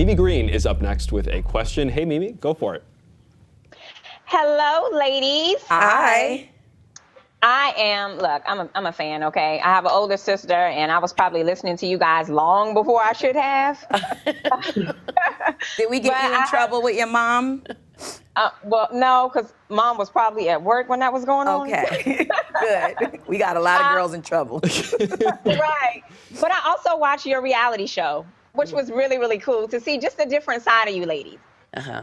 Mimi Green is up next with a question. Hey, Mimi, go for it. Hello, ladies. Hi. I'm a fan, okay? I have an older sister, and I was probably listening to you guys long before I should have. Did we get you in trouble with your mom? Well, no, because Mom was probably at work when that was going on. Okay, good. We got a lot of girls in trouble. Right. But I also watched your reality show, which was really, really cool to see just a different side of you ladies. Uh-huh.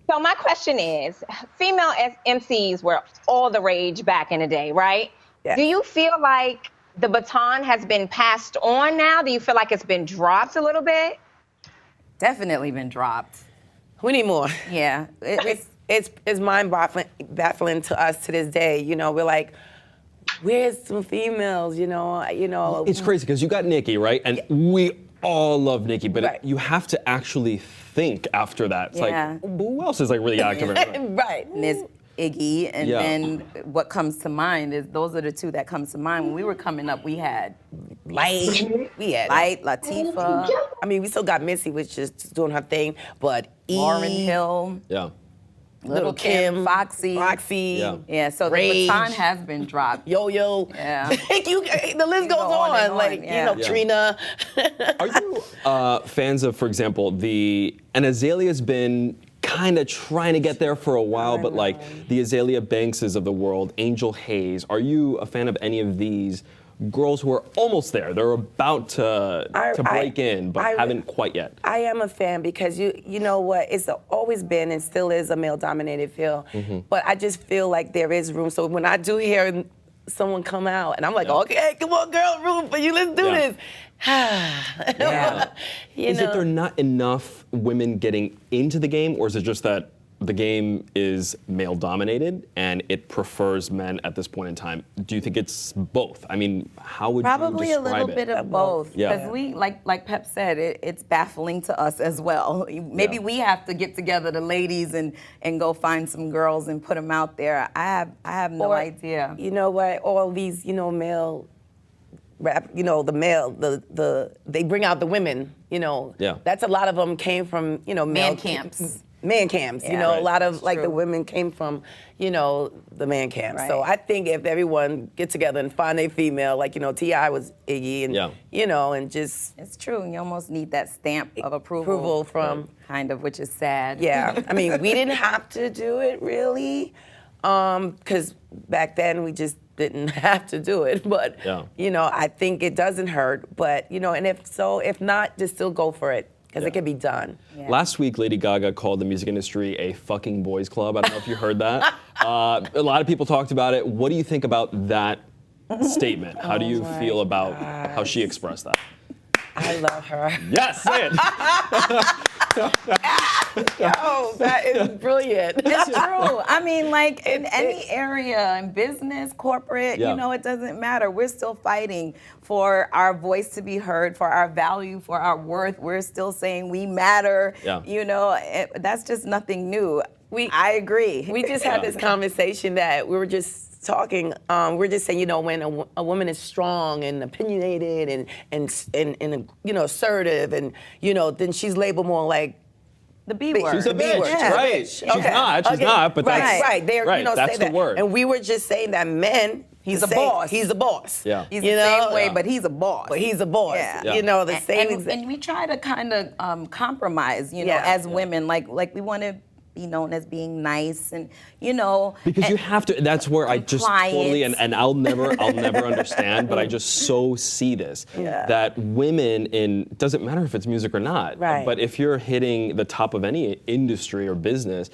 So my question is, female MCs were all the rage back in the day, right? Yeah. Do you feel like the baton has been passed on now? Do you feel like it's been dropped a little bit? Definitely been dropped. We need more. Yeah. It's mind-baffling to us to this day. You know, we're like, where's some females? You know. It's crazy because you got Nikki, right? And we all love Nikki, but Right. you have to actually think after that. It's Yeah. like, who else is like really active? Right. And there's Iggy, and Yeah. then what comes to mind is those are the two that comes to mind. When we were coming up, we had Light. We had. Light, Latifah, I mean, we still got Missy, which is just doing her thing, but Lauren Hill, Yeah. Little Kim, Foxy. Yeah. Yeah, so Rage. the baton has been dropped. Yo. Yeah. The list goes go on and on. Like, on, yeah. you know, Trina. Are you fans of, for example, and Azalea's been kind of trying to get there for a while, but like the Azalea Bankses of the world, Angel Hayes, are you a fan of any of these girls who are almost there? They're about to break in, but haven't quite yet. I am a fan because you know what? It's always been and still is a male-dominated field. But I just feel like there is room. So when I do hear someone come out, and I'm like, okay, come on, girl, room for you. Let's do this. Yeah. Is it there not enough women getting into the game, or is it just that the game is male-dominated and it prefers men at this point in time? Do you think it's both? I mean, how would Probably you a describe little bit it? of both. Yeah. Because we, like Pep said, it's baffling to us as well. Maybe we have to get together, the ladies, and go find some girls and put them out there. I have no idea. You know what? All these, male rap, they bring out the women, Yeah. That's a lot of them came from, male Man camps. Man camps, Yeah. a lot of It's the true. women came from, the man camps. Right. So I think if everyone get together and find a female, like, T.I. was Iggy and, and just. It's true. You almost need that stamp of Approval from. kind of, which is sad. Yeah. I mean, we didn't have to do it really, because back then we just didn't have to do it. But, I think it doesn't hurt. But, and if not, just still go for it. Because it can be done. Yeah. Last week, Lady Gaga called the music industry a fucking boys club. I don't know if you heard that. A lot of people talked about it. What do you think about that statement? How do you feel about how she expressed that? I love her. Yes, say it. Oh, that is brilliant. It's true. I mean, like in any area, in business, corporate, it doesn't matter. We're still fighting for our voice to be heard, for our value, for our worth. We're still saying we matter. Yeah. That's just nothing new. I agree. We just had this conversation that we were just talking. We're just saying, when a woman is strong and opinionated and assertive, and then she's labeled more like the B word. She's a bitch, right? She's not, but that's right. They're, that's say the that. word. And we were just saying that men. He's a boss. He's a boss. Yeah. He's the same way, but he's a boss. But he's a boss. Yeah. The same. And we try to kind of compromise, as women. Like we want to be known as being nice and because you have to. That's where I just totally and I'll never understand, but I just so see this that women it doesn't matter if it's music or not, but if you're hitting the top of any industry or business,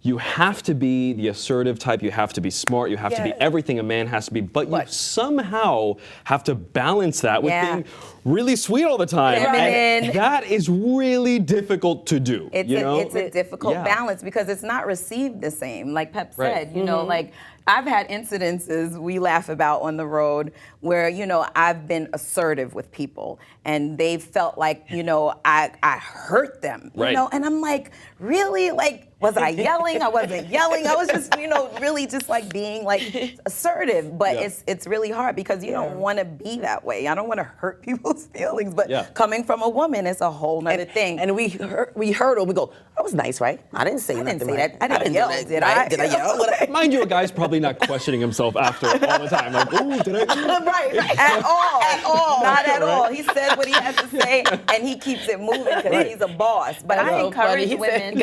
you have to be the assertive type. You have to be smart. You have to be everything a man has to be. But you somehow have to balance that with being really sweet all the time, and that is really difficult to do. It's a difficult balance because it's not received the same. Like Pep said, like I've had incidences we laugh about on the road where, you know, I've been assertive with people and they felt like, you know, I hurt them, you know, and I'm like, really? Like, was I yelling? I wasn't yelling. I was just, you know, really just like being like assertive. But it's really hard because you don't want to be that way. I don't want to hurt people's feelings. But coming from a woman, it's a whole nother thing. And we heard her. We go, that was nice, right? I didn't say nothing. That. I didn't yell. Did I? Did I yell? Mind you, a guy's probably not questioning himself after all the time. Like, ooh, did I? Right. At all. Not at all. He says what he has to say, and he keeps it moving because he's a boss. But I encourage women.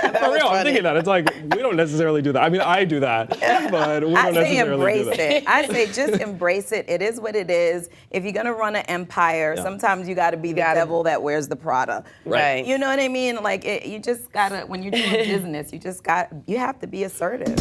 For real, I'm thinking that. It's like, we don't necessarily do that. I mean, I do that, but we don't necessarily do that. It. I say just embrace it. It is what it is. If you're going to run an empire, sometimes you got to be the devil that wears the Prada. Right. You know what I mean? Like, you just got to, when you're doing business, you have to be assertive.